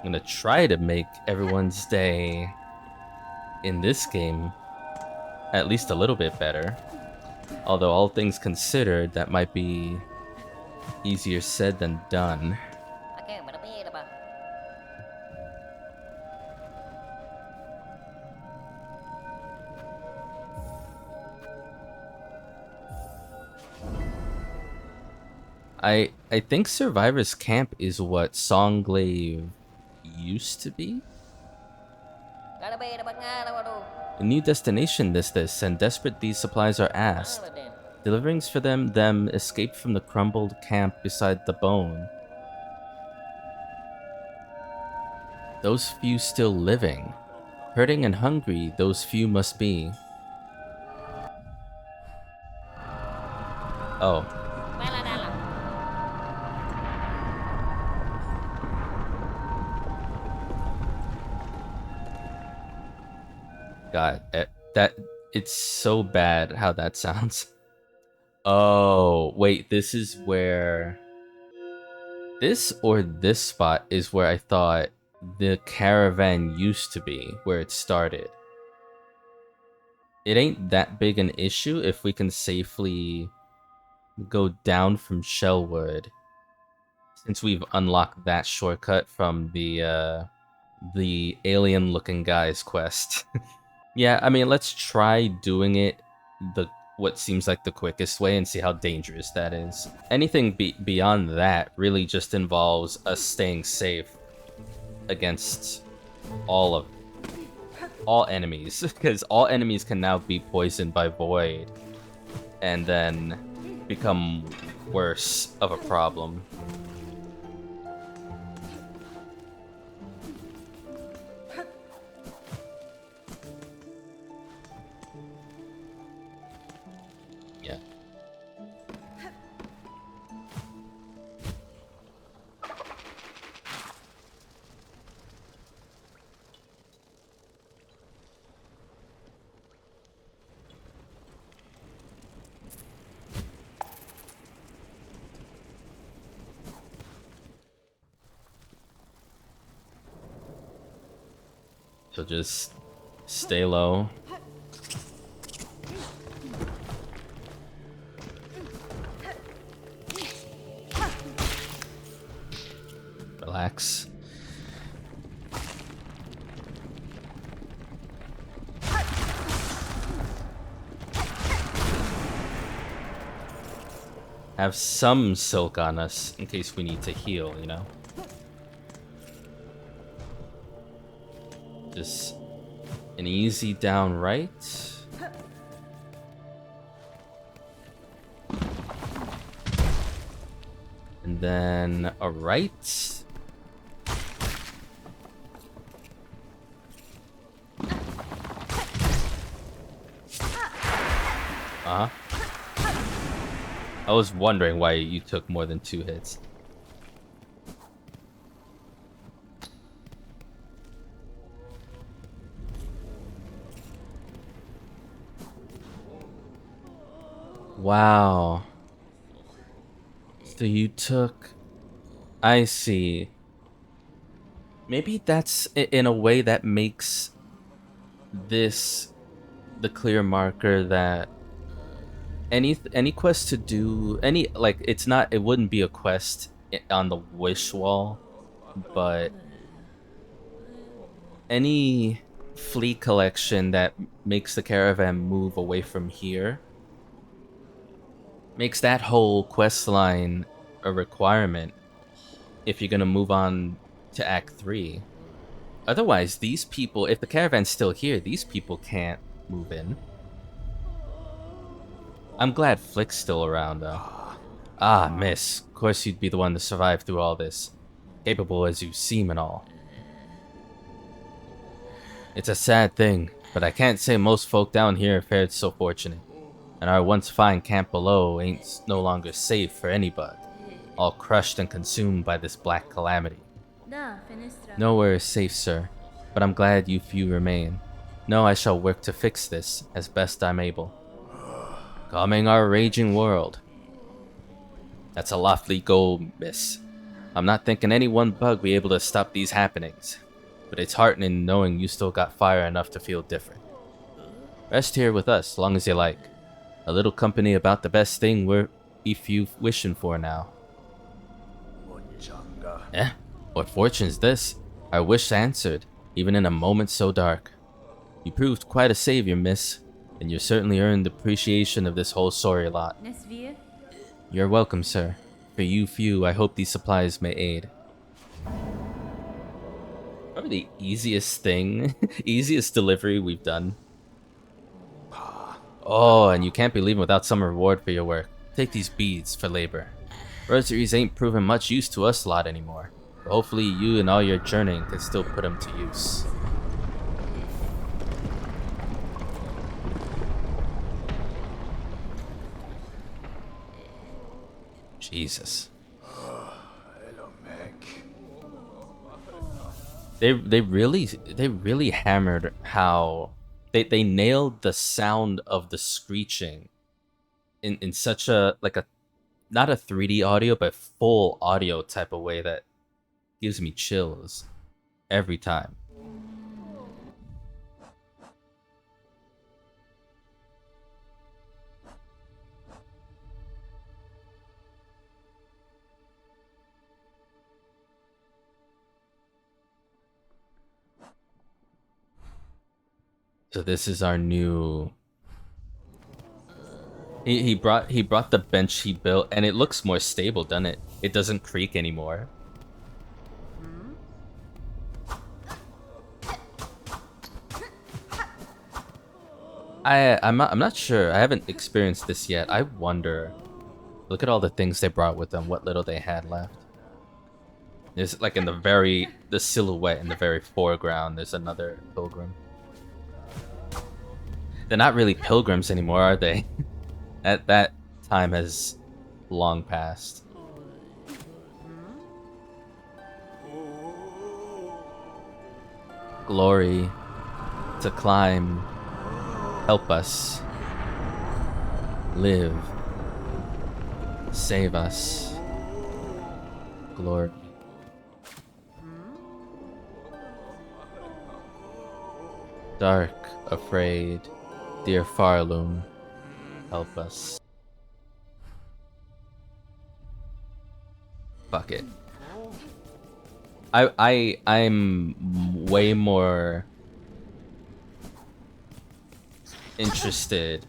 I'm gonna try to make everyone's day in this game at least a little bit better. Although all things considered, that might be easier said than done. I think Survivor's Camp is what Songglaive used to be. A new destination this, and desperate these supplies are asked. Deliverings for them escaped from the crumbled camp beside the bone. Those few still living. Hurting and hungry, those few must be. Oh. God, it's so bad how that sounds. Oh, wait, this is where... This or this spot is where I thought the caravan used to be, where it started. It ain't that big an issue if we can safely go down from Shellwood, since we've unlocked that shortcut from the alien-looking guy's quest. Yeah, I mean, let's try doing it what seems like the quickest way and see how dangerous that is. Anything beyond that really just involves us staying safe against all enemies, because all enemies can now be poisoned by Void and then become worse of a problem. Yeah. So just stay low. Relax. Have some silk on us in case we need to heal, you know? Just an easy down right. And then a right. Uh-huh. I was wondering why you took more than 2 hits. Wow. So you took... I see. Maybe that's, in a way, that makes this the clear marker that any quest to do... it wouldn't be a quest on the wish wall, but any flea collection that makes the caravan move away from here makes that whole quest line a requirement if you're gonna move on to Act 3. Otherwise, these people, if the caravan's still here, these people can't move in. I'm glad Flick's still around, though. Ah, miss. Of course you'd be the one to survive through all this. Capable as you seem and all. It's a sad thing, but I can't say most folk down here fared so fortunate. And our once fine camp below ain't no longer safe for anybody, all crushed and consumed by this black calamity. Nowhere is safe, sir, but I'm glad you few remain. No, I shall work to fix this as best I'm able. Calming our raging world. That's a lofty goal, miss. I'm not thinking any one bug be able to stop these happenings, but it's heartening knowing you still got fire enough to feel different. Rest here with us, long as you like. A little company about the best thing we're if you wishing for now. Eh? What fortune's this? Our wish answered, even in a moment so dark. You proved quite a savior, miss, and you certainly earned appreciation of this whole sorry lot. You're welcome, sir. For you few, I hope these supplies may aid. Probably the easiest thing, easiest delivery we've done. Oh, and you can't be leaving without some reward for your work. Take these beads for labor. Rosaries ain't proving much use to us lot anymore, but hopefully you and all your journeying can still put them to use. Jesus. They really hammered how they nailed the sound of the screeching in such a not a 3D audio but full audio type of way that gives me chills every time. So this is our new. He brought the bench he built, and it looks more stable, doesn't it? It doesn't creak anymore. I'm not sure. I haven't experienced this yet. I wonder. Look at all the things they brought with them. What little they had left. There's like in the silhouette in the very foreground. There's another pilgrim. They're not really pilgrims anymore, are they? That time has long passed. Glory to climb. Help us. Live. Save us. Glory. Dark, afraid. Dear Farloom, help us. Fuck it. I'm way more interested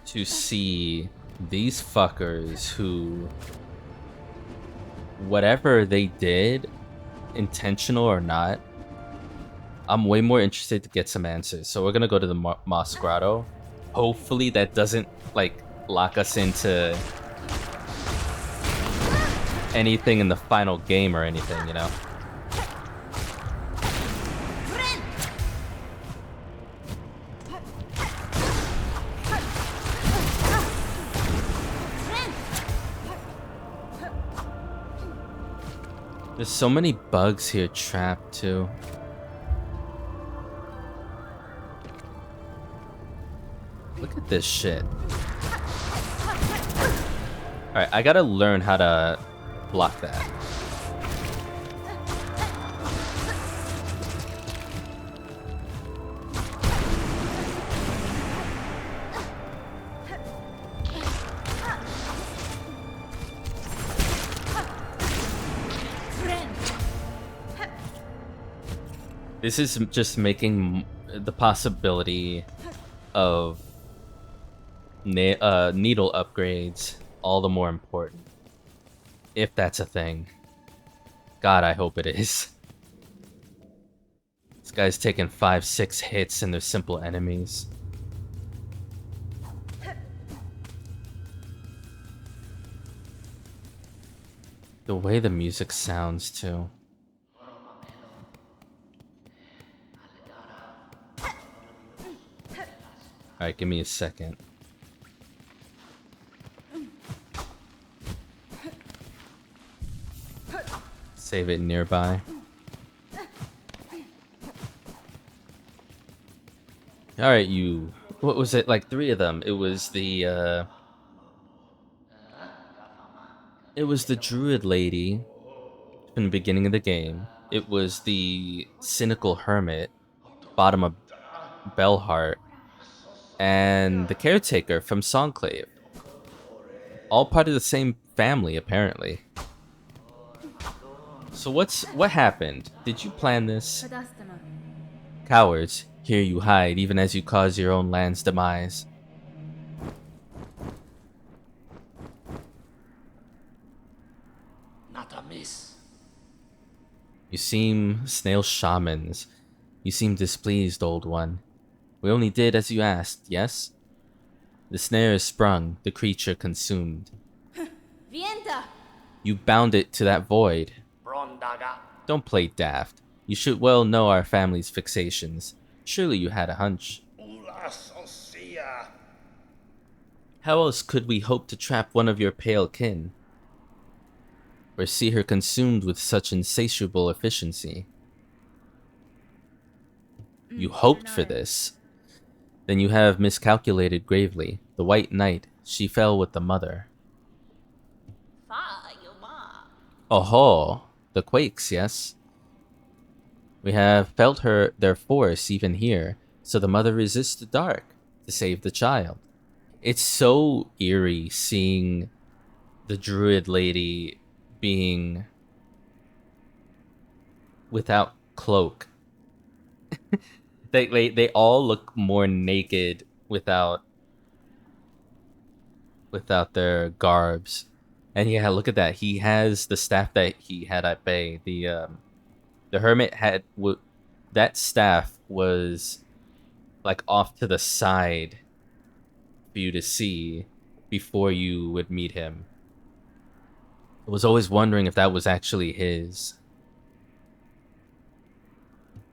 to see these fuckers who, whatever they did, intentional or not, I'm way more interested to get some answers. So we're gonna go to the Moss Grotto. Hopefully that doesn't like lock us into anything in the final game or anything, you know? There's so many bugs here trapped too. Look at this shit. Alright, I gotta learn how to block that. This is just making the possibility of needle upgrades all the more important. If that's a thing. God, I hope it is. This guy's taking 5-6 hits and they're simple enemies. The way the music sounds too. Alright, give me a second. Save it nearby. Alright, you... What was it? Like 3 of them. It was the, It was the druid lady from the beginning of the game. It was the cynical hermit, bottom of Bellheart, and the caretaker from Songclave. All part of the same family, apparently. So what happened? Did you plan this? Cowards, here you hide, even as you cause your own land's demise. Not a miss. You seem snail shamans. You seem displeased, old one. We only did as you asked, yes? The snare is sprung, the creature consumed. Vienta! You bound it to that void. Brondaga. Don't play daft. You should well know our family's fixations. Surely you had a hunch. Ula socia. How else could we hope to trap one of your pale kin? Or see her consumed with such insatiable efficiency? You hoped for this. Then you have miscalculated gravely. The White Knight, she fell with the mother. Oh, the Quakes, yes? We have felt their force even here, so the mother resists the dark to save the child. It's so eerie seeing the druid lady being without cloak. They all look more naked without their garbs. And yeah, look at that. He has the staff that he had at bay. The hermit had that staff was like off to the side for you to see before you would meet him. I was always wondering if that was actually his.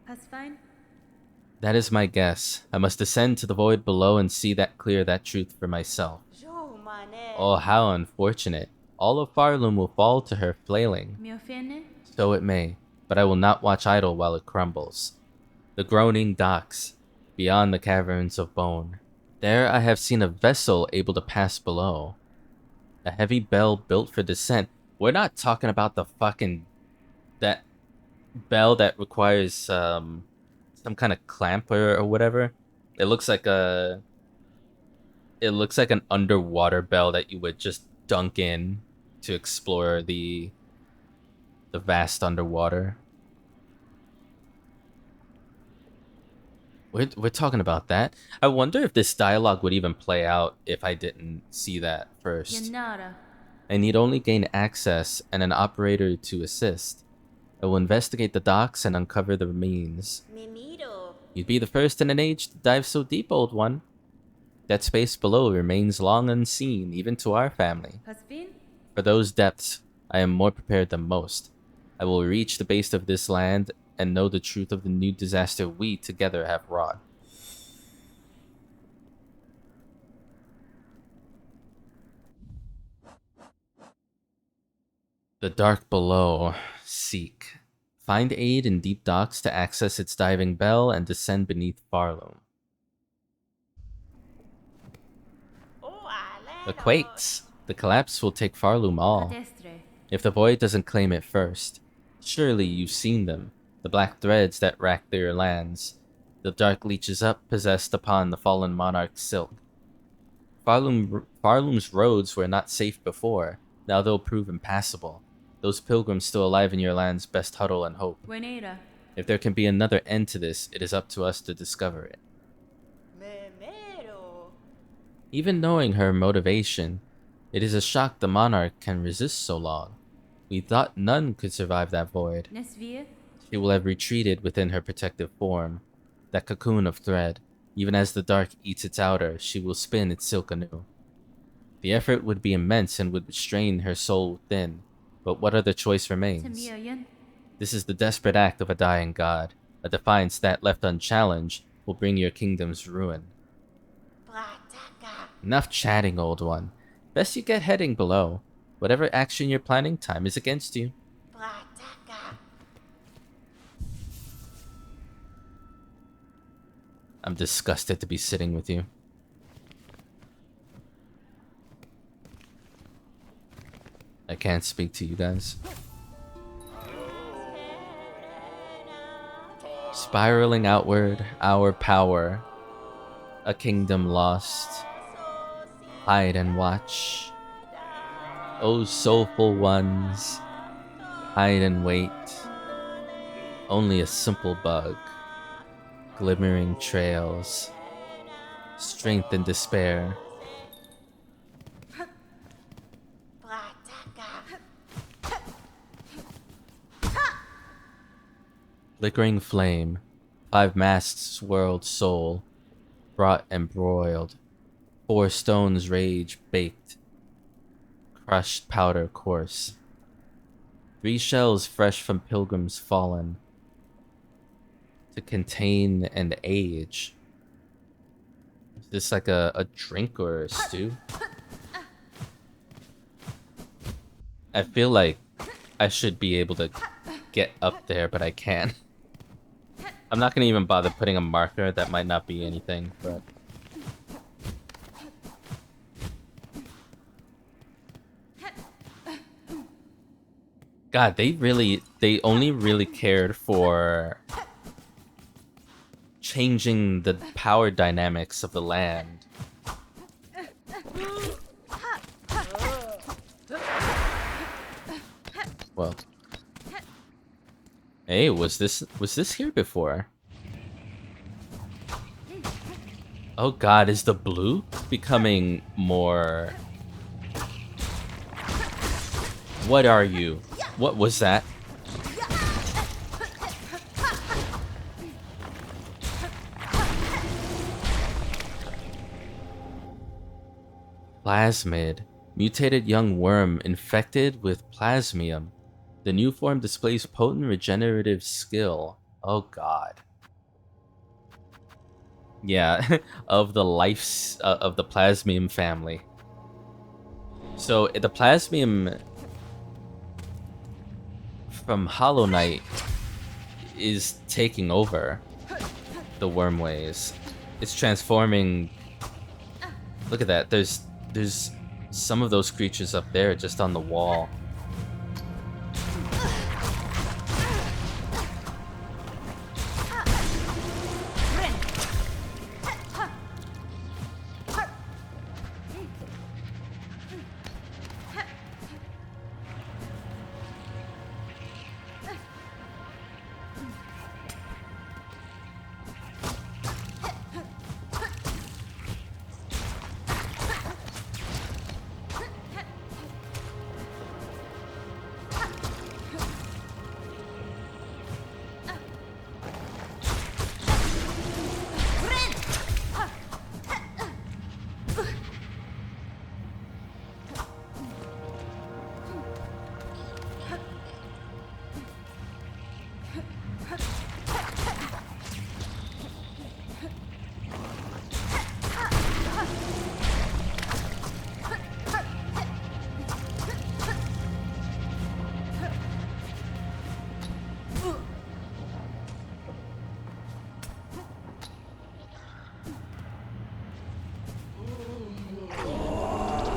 That's fine. That is my guess. I must descend to the void below and see that truth for myself. Oh, how unfortunate. All of Farloom will fall to her flailing. So it may, but I will not watch idle while it crumbles. The groaning docks, beyond the caverns of bone. There I have seen a vessel able to pass below. A heavy bell built for descent. We're not talking about the fucking... that bell that requires, some kind of clamp or whatever. It looks like an underwater bell that you would just dunk in to explore the vast underwater. We're talking about that. I wonder if this dialogue would even play out if I didn't see that first. I need only gain access and an operator to assist. I will investigate the docks and uncover the remains. You'd be the first in an age to dive so deep, old one. That space below remains long unseen, even to our family. For those depths, I am more prepared than most. I will reach the base of this land and know the truth of the new disaster we together have wrought. The dark below. Seek. Find aid in deep docks to access its diving bell and descend beneath Farloom. The quakes. The collapse will take Farloom all. If the void doesn't claim it first. Surely you've seen them. The black threads that rack their lands. The dark leeches up possessed upon the fallen monarch's silk. Farloom's roads were not safe before. Now they'll prove impassable. Those pilgrims still alive in your lands best huddle and hope. If there can be another end to this, it is up to us to discover it. Even knowing her motivation, it is a shock the monarch can resist so long. We thought none could survive that void. She will have retreated within her protective form, that cocoon of thread. Even as the dark eats its outer, she will spin its silk anew. The effort would be immense and would strain her soul within, but what other choice remains? This is the desperate act of a dying god, a defiance that, left unchallenged, will bring your kingdom's ruin. Enough chatting, old one. Best you get heading below. Whatever action you're planning, time is against you. I'm disgusted to be sitting with you. I can't speak to you guys. Spiraling outward, our power. A kingdom lost. Hide and watch. Oh, soulful ones. Hide and wait. Only a simple bug. Glimmering trails. Strength and despair. Flickering flame. 5 masts swirled soul. Brought and broiled. 4 stones rage baked. Crushed powder coarse. 3 shells fresh from pilgrims fallen. To contain and age. Is this like a drink or a stew? I feel like I should be able to get up there, but I can't. I'm not gonna even bother putting a marker. That might not be anything, but... God, they only really cared for changing the power dynamics of the land. Well. Hey, was this here before? Oh god, is the blue becoming more... What are you? What was that? Plasmid. Mutated young worm infected with plasmium. The new form displays potent regenerative skill. Oh god. Yeah, of the lives of the plasmium family. So the plasmium from Hollow Knight is taking over the wormways. It's transforming. Look at that. There's some of those creatures up there just on the wall.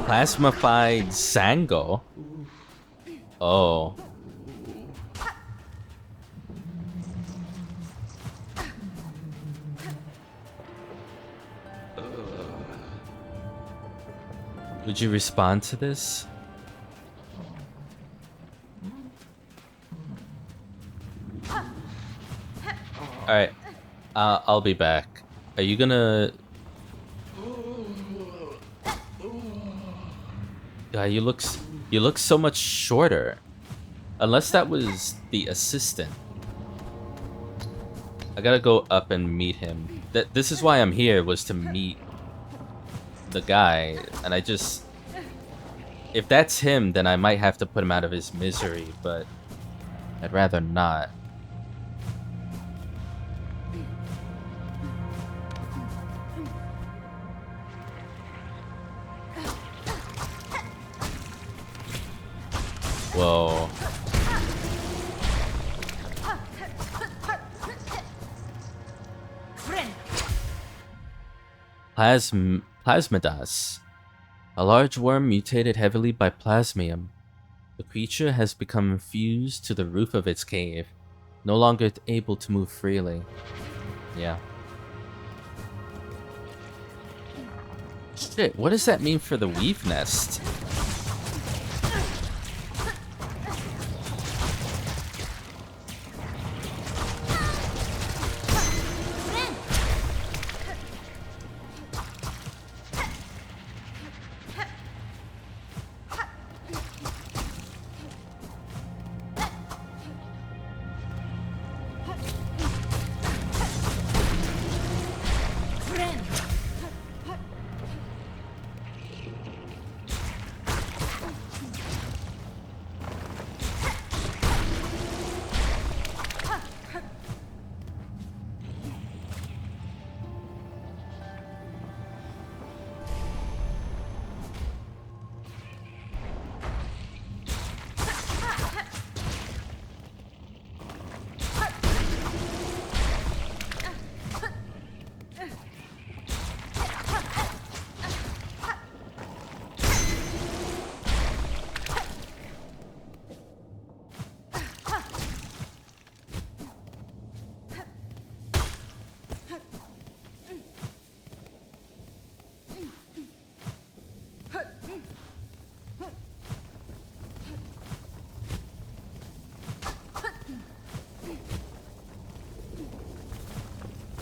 Plasmified Sango? Oh. Would you respond to this? Alright. I'll be back. Are you gonna... God, you look so much shorter. Unless that was the assistant. I gotta go up and meet him. This is why I'm here, was to meet the guy. And I just... If that's him, then I might have to put him out of his misery, but I'd rather not. Whoa. Plasmidas. A large worm mutated heavily by plasmium. The creature has become fused to the roof of its cave, no longer able to move freely. Yeah. Shit, what does that mean for the weave nest?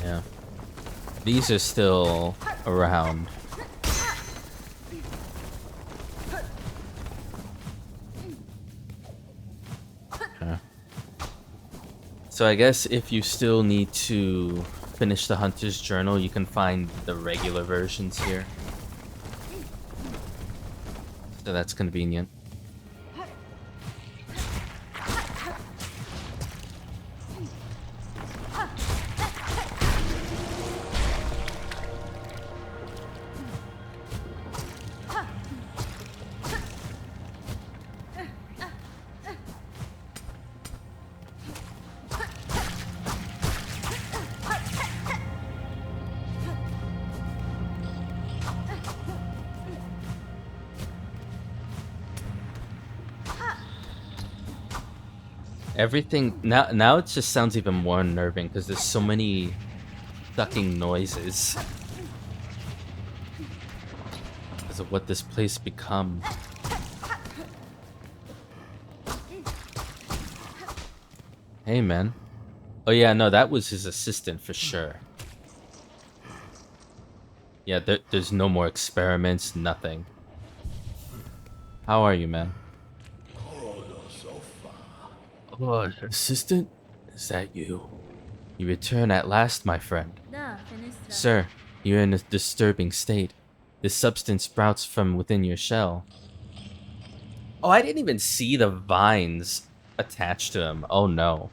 Yeah. These are still around. Okay. So I guess if you still need to finish the Hunter's Journal, you can find the regular versions here. So that's convenient. Everything now it just sounds even more unnerving because there's so many sucking noises because of what this place become. Hey man. Oh yeah, no, that was his assistant for sure. Yeah, there's no more experiments, nothing. How are you, man? Oh, assistant? Is that you? You return at last, my friend. Da, Fenestra. Sir, you're in a disturbing state. This substance sprouts from within your shell. Oh, I didn't even see the vines attached to him. Oh no.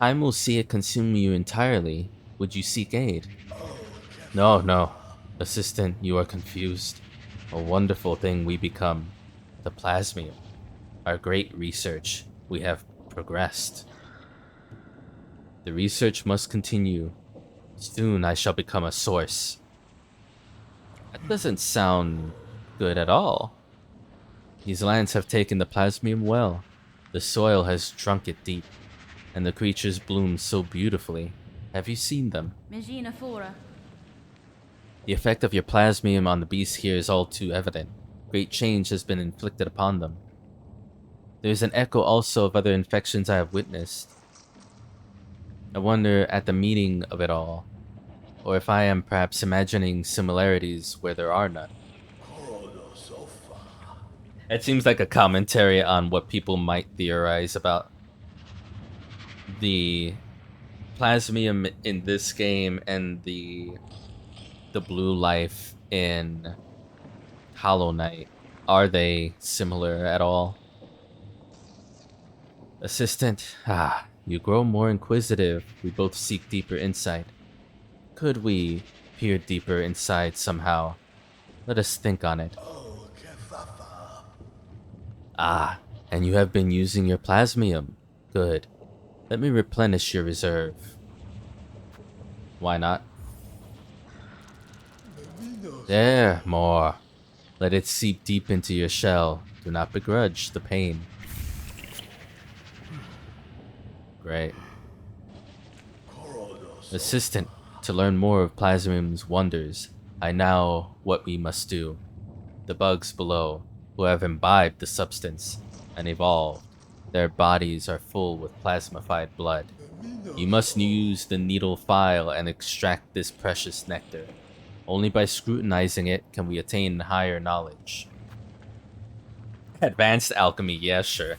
Time will see it consume you entirely. Would you seek aid? No, no. Assistant, you are confused. A wonderful thing we become. The plasmium. Our great research. We have progressed. The research must continue. Soon I shall become a source. That doesn't sound good at all. These lands have taken the plasmium well. The soil has drunk it deep, and the creatures bloom so beautifully. Have you seen them? Megina Fora. The effect of your plasmium on the beasts here is all too evident. Great change has been inflicted upon them. There is an echo also of other infections I have witnessed. I wonder at the meaning of it all, or if I am perhaps imagining similarities where there are none. It seems like a commentary on what people might theorize about the plasmium in this game and the blue life in Hollow Knight. Are they similar at all? Assistant, you grow more inquisitive. We both seek deeper insight. Could we peer deeper inside somehow? Let us think on it. Ah, and you have been using your plasmium. Good. Let me replenish your reserve. Why not? There, more. Let it seep deep into your shell. Do not begrudge the pain. Great. Assistant, to learn more of Plasmium's wonders, I know what we must do. The bugs below, who have imbibed the substance and evolved, their bodies are full with plasmified blood. You must use the needle file and extract this precious nectar. Only by scrutinizing it can we attain higher knowledge. Advanced alchemy, yeah, sure.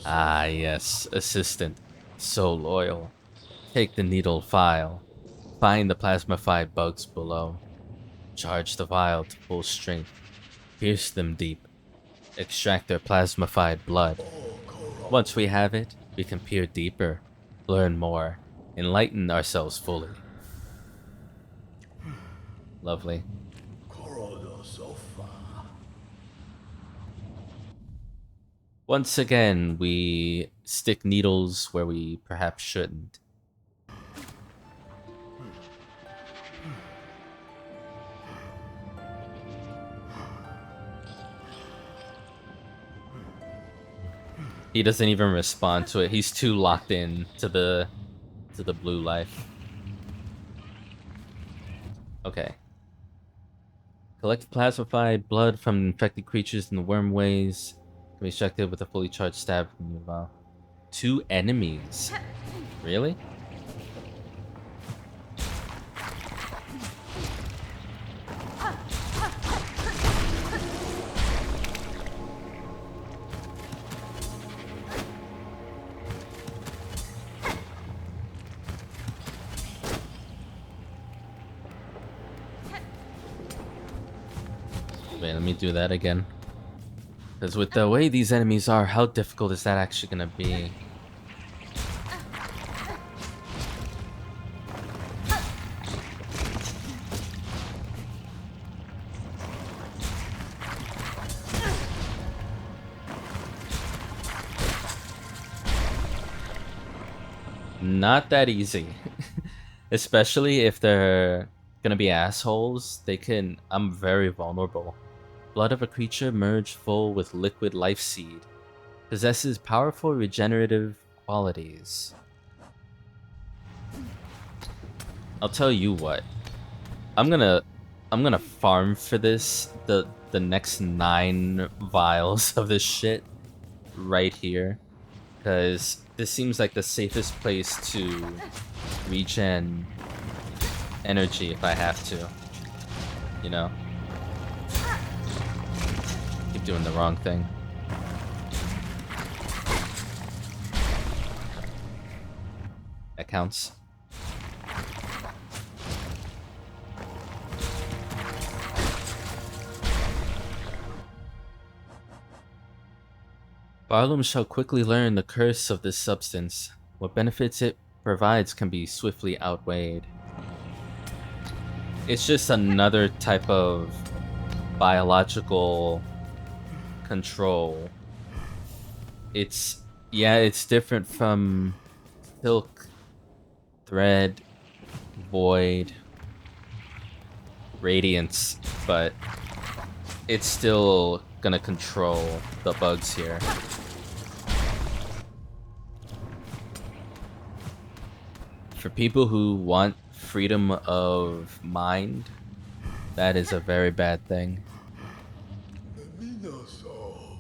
Ah, yes, assistant. So loyal. Take the needle file. Find the plasmified bugs below. Charge the vial to full strength. Pierce them deep. Extract their plasmified blood. Once we have it, we can peer deeper, learn more, enlighten ourselves fully. Lovely. Once again, we stick needles where we perhaps shouldn't. He doesn't even respond to it. He's too locked in to the blue life. Okay. Collect plasmified blood from infected creatures in the wormways. Can be extracted with a fully charged stab from the vial. 2 enemies. Really? Wait, let me do that again. Because with the way these enemies are, how difficult is that actually gonna be? Not that easy. Especially if they're gonna be assholes. I'm very vulnerable. Blood of a creature merged full with liquid life seed. Possesses powerful regenerative qualities. I'll tell you what. I'm gonna farm for this the next 9 vials of this shit right here. Cause this seems like the safest place to regen energy if I have to. You know? Keep doing the wrong thing. That counts. Barloom shall quickly learn the curse of this substance. What benefits it provides can be swiftly outweighed. It's just another type of biological control. It's different from silk, thread, void, radiance, but it's still gonna control the bugs here. For people who want freedom of mind, that is a very bad thing.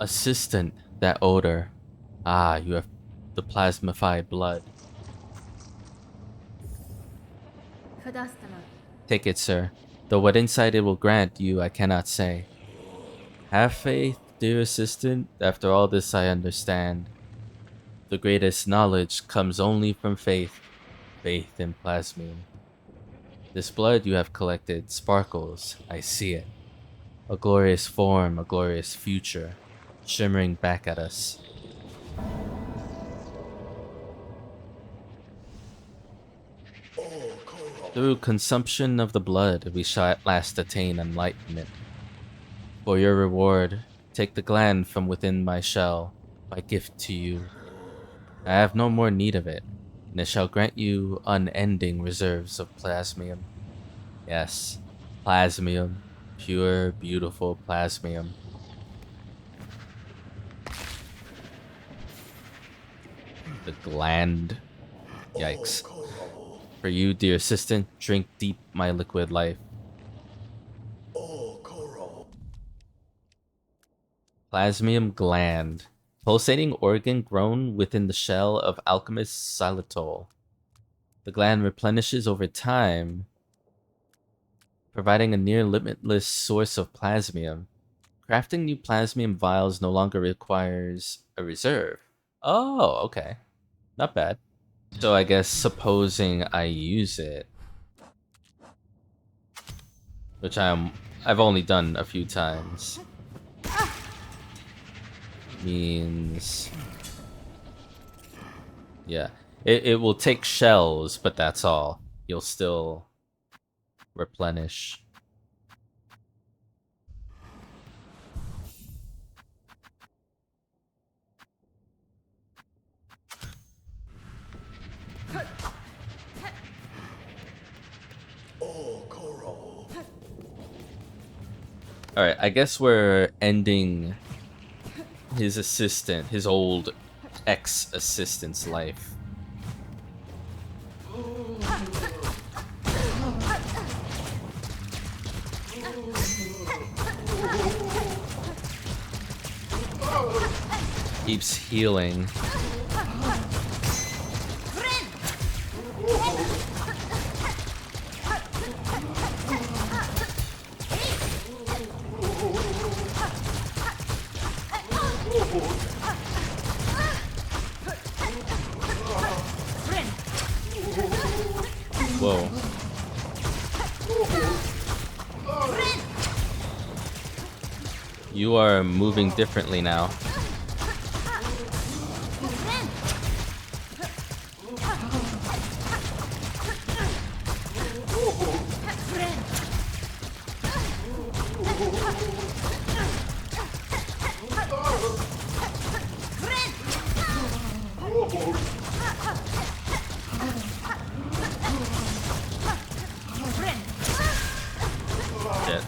Assistant, that odor. Ah, you have the plasmified blood. Fadastana. Take it, sir. Though what insight it will grant you, I cannot say. Have faith, dear assistant. After all this, I understand. The greatest knowledge comes only from faith. Faith in Plasmium. This blood you have collected sparkles. I see it. A glorious form, a glorious future, shimmering back at us. Through consumption of the blood, we shall at last attain enlightenment. For your reward, take the gland from within my shell, by gift to you. I have no more need of it, and it shall grant you unending reserves of plasmium. Yes, plasmium. Pure, beautiful plasmium. The gland. Yikes. For you, dear assistant, drink deep my liquid life. Plasmium gland. Pulsating organ grown within the shell of Alchemist xylitol. The gland replenishes over time, providing a near limitless source of plasmium. Crafting new plasmium vials no longer requires a reserve. Oh, okay. Not bad. So I guess supposing I use it, which I've only done a few times, means yeah, it will take shells, but that's all. You'll still replenish. Alright, I guess we're ending his assistant, his old ex-assistant's life. Keeps healing. Whoa. You are moving differently now. Shit.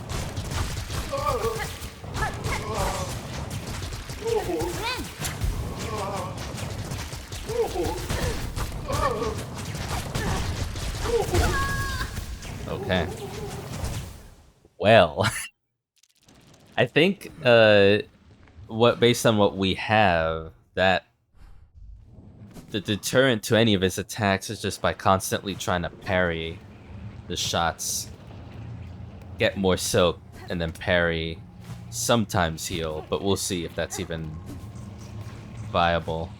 Okay. Well, I think based on what we have, that the deterrent to any of his attacks is just by constantly trying to parry the shots, get more silk, and then parry, sometimes heal, but we'll see if that's even viable.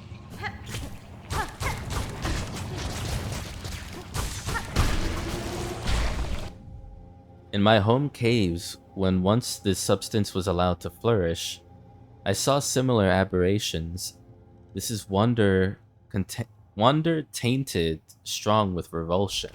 In my home caves, when once this substance was allowed to flourish, I saw similar aberrations. This is wonder tainted strong with revulsion.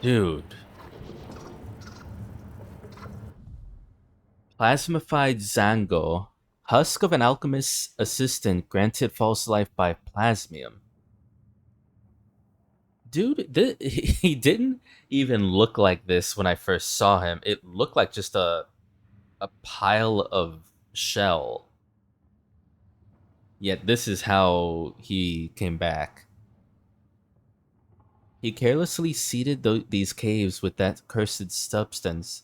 Dude. Plasmified Zango. Husk of an alchemist's assistant granted false life by plasmium. Dude, he didn't even look like this when I first saw him. It looked like just a pile of shell. Yet this is how he came back. He carelessly seeded these caves with that cursed substance.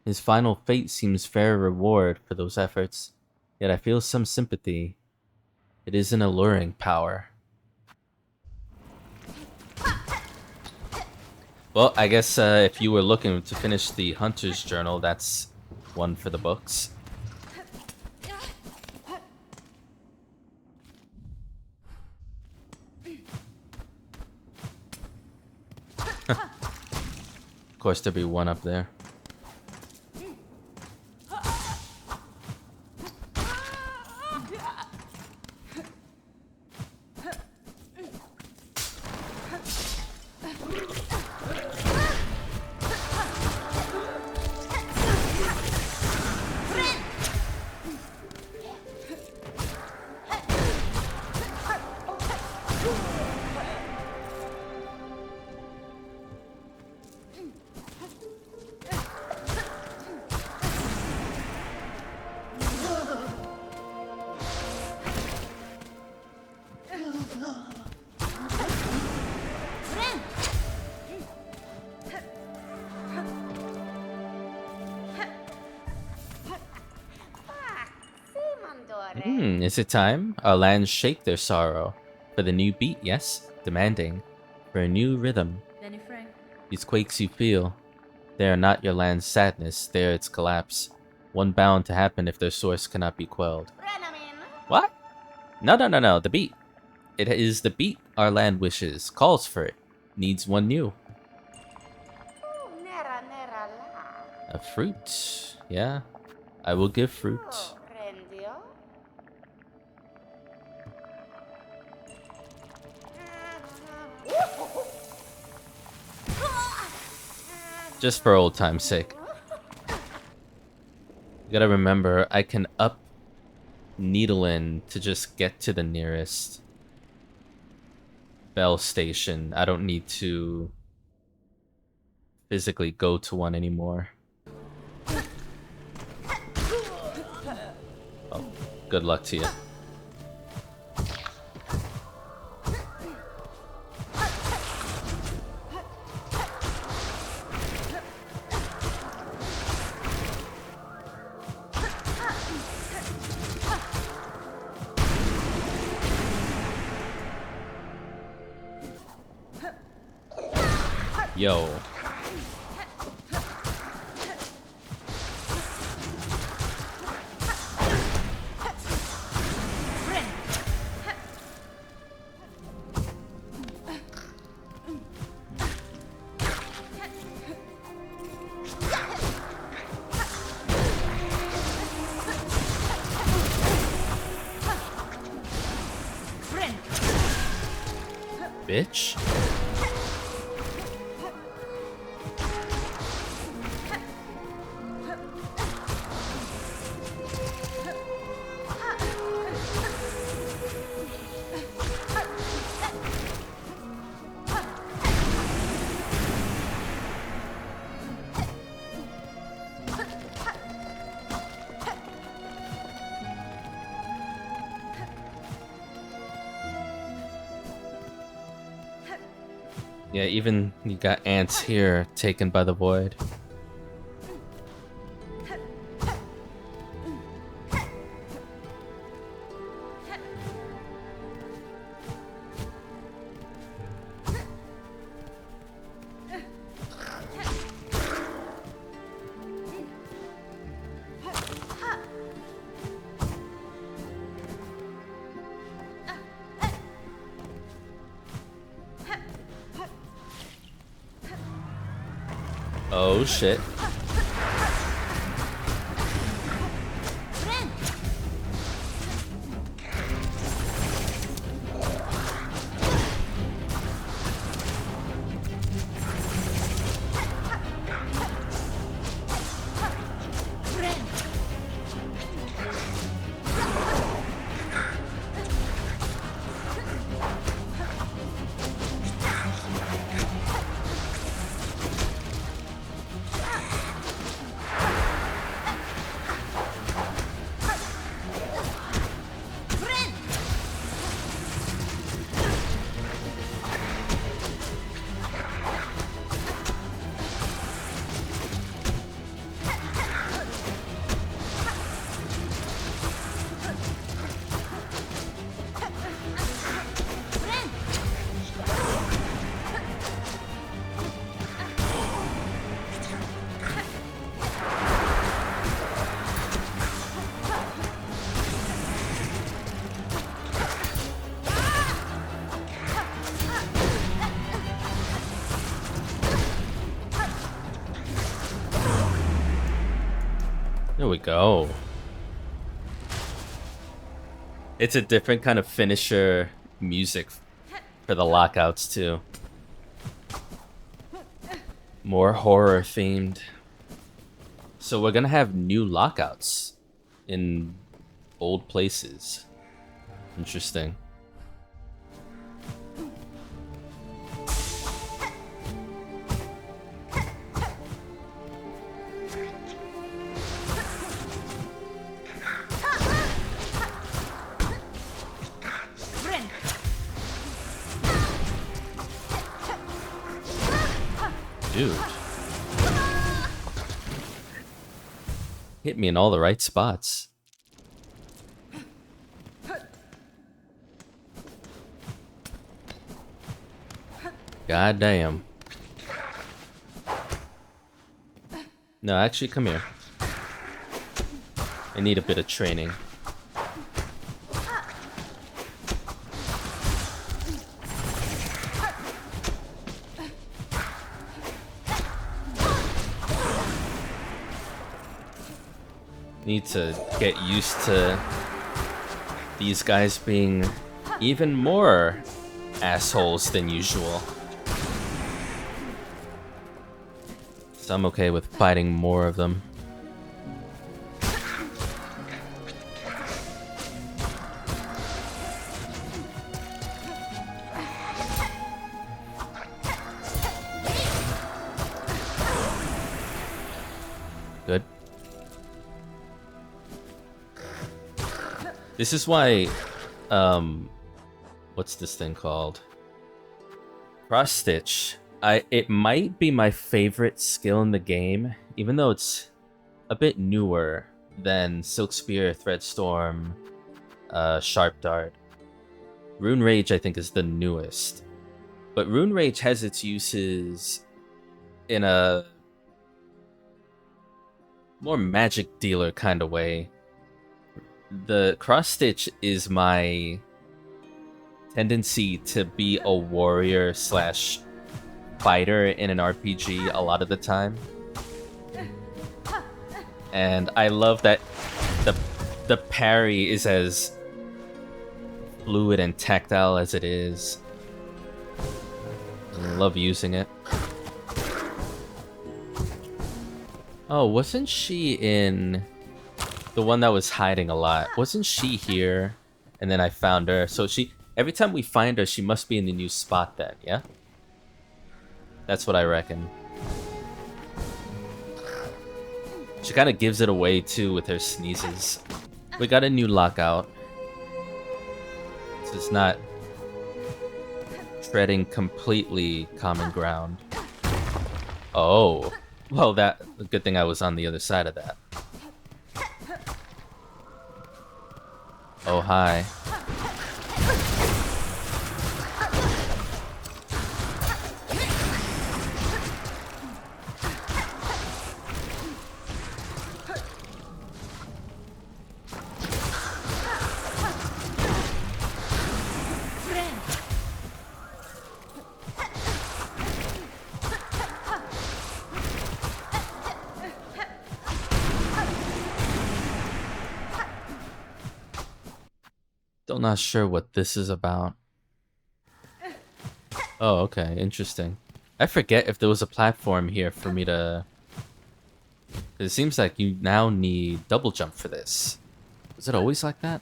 His final fate seems fair reward for those efforts, yet I feel some sympathy. It is an alluring power. Well, I guess if you were looking to finish the Hunter's Journal, that's one for the books. Of course, there'd be one up there. Is it time? Our lands shake their sorrow. For the new beat, yes? Demanding. For a new rhythm. These quakes you feel, they are not your land's sadness, they are its collapse. One bound to happen if their source cannot be quelled. What? No, the beat. It is the beat our land wishes, calls for it, needs one new. A fruit, yeah. I will give fruit. Just for old time's sake. You gotta remember, I can up Needlein to just get to the nearest bell station. I don't need to physically go to one anymore. Oh, good luck to you. Yo. Bitch. Yeah, even you got ants here taken by the void. Oh shit. There we go. It's a different kind of finisher music for the lockouts too. More horror themed. So we're gonna have new lockouts in old places. Interesting. Dude. Hit me in all the right spots. God damn. No, actually, come here. I need a bit of training. Need to get used to these guys being even more assholes than usual. So I'm okay with fighting more of them. Good. This is why, what's this thing called? Cross Stitch. It might be my favorite skill in the game, even though it's a bit newer than Silk Spear, Thread Storm, Sharp Dart. Rune Rage, I think, is the newest. But Rune Rage has its uses in a more magic dealer kind of way. The Cross Stitch is my tendency to be a warrior slash fighter in an RPG a lot of the time. And I love that the parry is as fluid and tactile as it is. I love using it. Oh, wasn't she in the one that was hiding a lot? Wasn't she here? And then I found her. So every time we find her, she must be in the new spot then, yeah? That's what I reckon. She kind of gives it away too with her sneezes. We got a new lockout. This is not treading completely common ground. Oh. Well, good thing I was on the other side of that. Oh, hi. Still not sure what this is about. Oh, okay, interesting. I forget if there was a platform here for me to... It seems like you now need double jump for this. Was it always like that?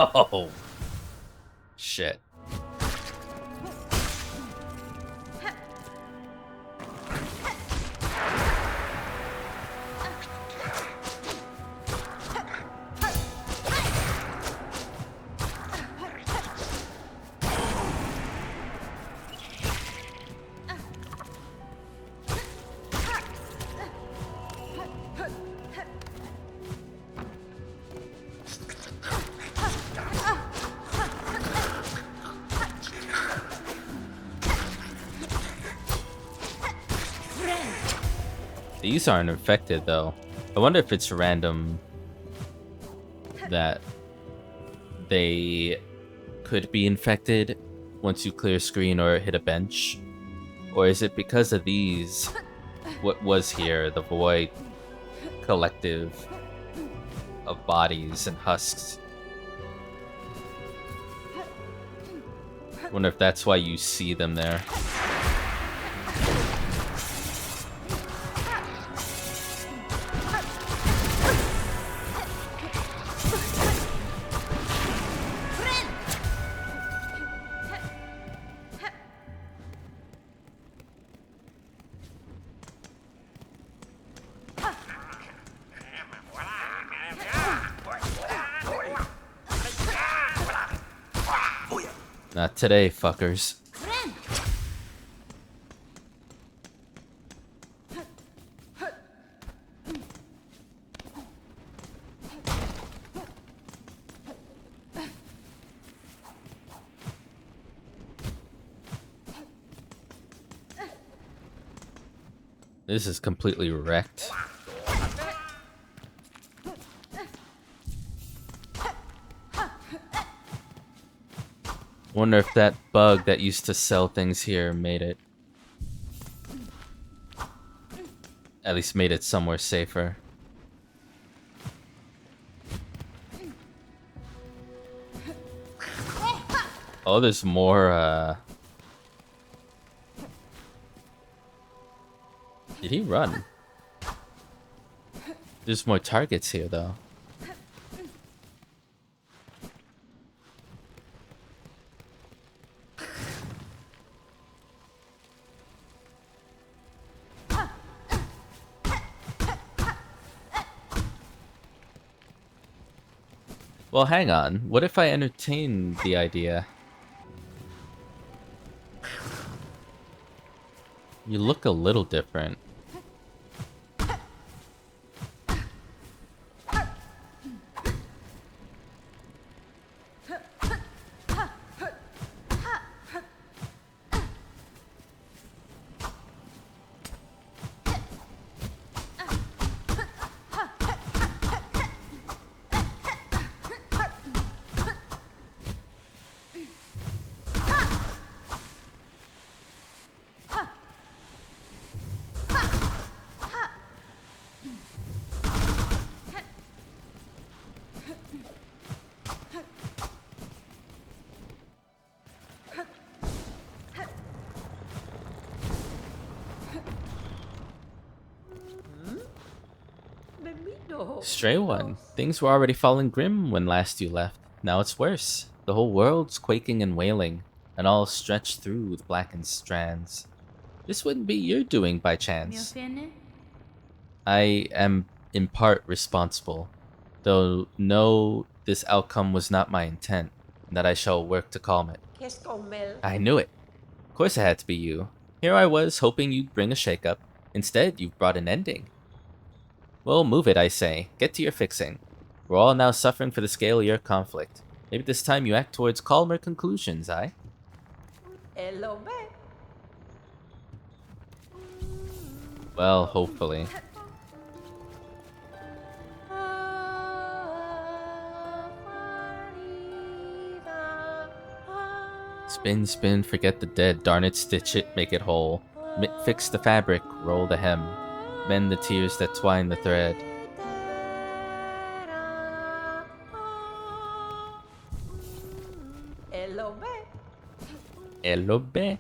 Oh, shit. These aren't infected, though. I wonder if it's random that they could be infected once you clear screen or hit a bench. Or is it because of these, what was here, the void collective of bodies and husks? I wonder if that's why you see them there. Not today, fuckers. This is completely wrecked. Wonder if that bug that used to sell things here made it. At least made it somewhere safer. Oh, there's more, Did he run? There's more targets here, though. Well, hang on. What if I entertain the idea? You look a little different. Stray one. Things were already falling grim when last you left. Now it's worse. The whole world's quaking and wailing, and all stretched through the blackened strands. This wouldn't be your doing by chance. I am in part responsible, though know this outcome was not my intent, and that I shall work to calm it. I knew it. Of course it had to be you. Here I was hoping you'd bring a shakeup. Instead, you've brought an ending. Well, move it, I say. Get to your fixing. We're all now suffering for the scale of your conflict. Maybe this time you act towards calmer conclusions, aye? Well, hopefully. Spin, spin, forget the dead. Darn it, stitch it, make it whole. Fix the fabric, roll the hem. Mend the tears that twine the thread. Elobe.